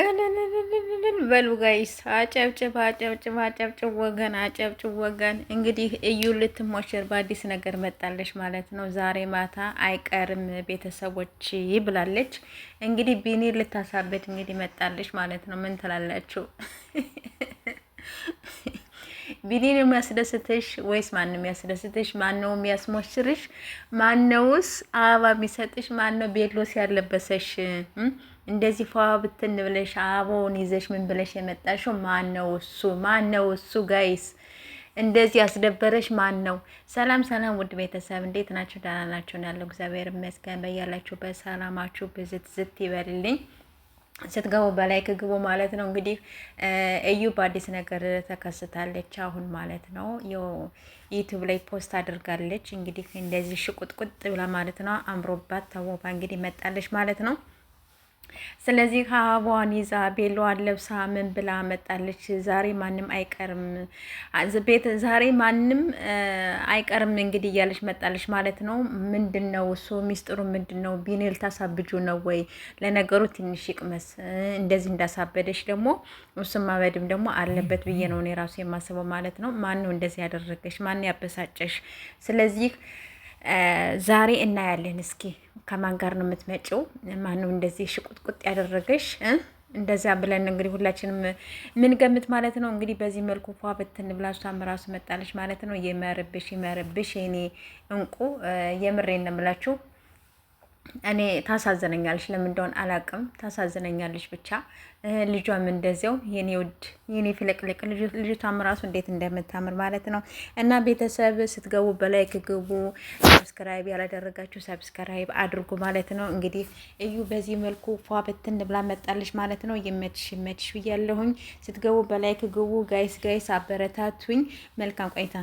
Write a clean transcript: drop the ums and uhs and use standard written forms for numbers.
እልልልልልል በሉ ጋይስ አጨብጭብ አጨብጭብ አጨብጭብ ወገን አጨብጭብ ወገን። እንግዲህ እዩ ልትሞሸር በአዲስ ነገር መጣለች ማለት ነው። ዛሬ ማታ አይቀርም ቤተሰቦች ብላለች። እንግዲህ ቢኒ ልታሳብድ እንግዲህ መጣለች ማለት ነው። ምን ትላላችሁ? ቢኒን የሚያስደስትሽ ወይስ ማንም የሚያስደስትሽ? ማነው የሚያስሞሽርሽ? ማነውስ አበባ የሚሰጥሽ? ማነው ቤሎስ ያለበሰሽ? እንደዚህ ፏ ብትን ብለሽ አበባውን ይዘሽ ምን ብለሽ የመጣሽው ማነው እሱ? ማነው እሱ? ጋይስ እንደዚህ ያስደበረሽ ማን ነው? ሰላም ሰላም፣ ውድ ቤተሰብ እንዴት ናችሁ? ደህና ናችሁ? ያለው እግዚአብሔር ይመስገን። በያላችሁ በሰላማችሁ ብዝት ዝት ይበልልኝ። ስትገቡ በላይክ ግቡ ማለት ነው። እንግዲህ እዩ በአዲስ ነገር ተከስታለች አሁን ማለት ነው። ዩቲዩብ ላይ ፖስት አድርጋለች። እንግዲህ እንደዚህ ሽቁጥቁጥ ብላ ማለት ነው አምሮባት ተውባ እንግዲህ መጣለች ማለት ነው። ስለዚህ አበባዋን ይዛ ቤሎዋን ለብሳ ምን ብላ መጣለች? ዛሬ ማንም አይቀርም ዛሬ ማንም አይቀርም እንግዲህ እያለች መጣለች ማለት ነው። ምንድነው እሱ ሚስጥሩ ምንድነው? ቢኔል ታሳብጁ ነው ወይ? ለነገሩ ትንሽ ይቅመስ። እንደዚህ እንዳሳበደሽ ደግሞ እሱም ማበድም ደግሞ አለበት ብዬ ነው እኔ ራሱ የማስበው ማለት ነው። ማን ነው እንደዚህ ያደረገሽ? ማን ያበሳጨሽ? ስለዚህ ዛሬ እናያለን። እስኪ ከማን ጋር ነው የምትመጪው? ማነው እንደዚህ ሽቁጥቁጥ ያደረገሽ? እንደዚያ ብለን እንግዲህ ሁላችንም ምን ገምት ማለት ነው። እንግዲህ በዚህ መልኩ ፏ ብትን ብላችሁ ታምራሱ መጣለች ማለት ነው። ይመርብሽ ይመርብሽ የኔ እንቁ፣ የምሬን ነው የምላችሁ። እኔ ታሳዝነኛለች፣ ለምን እንደሆነ አላውቅም። ታሳዝነኛለች ብቻ። ልጇም እንደዚያው የኔ ውድ የኔ ፍለቅልቅ ልጅቷም ራሱ እንዴት እንደምታምር ማለት ነው። እና ቤተሰብ ስትገቡ በላይክ ግቡ። ሰብስክራይብ ያላደረጋችሁ ሰብስክራይብ አድርጉ ማለት ነው። እንግዲህ እዩ በዚህ መልኩ ፏ ብትን ብላ መጣለች ማለት ነው። ይመችሽ ይመችሽ ብያለሁኝ። ስትገቡ በላይክ ግቡ ጋይስ፣ ጋይስ አበረታቱኝ። መልካም ቆይታ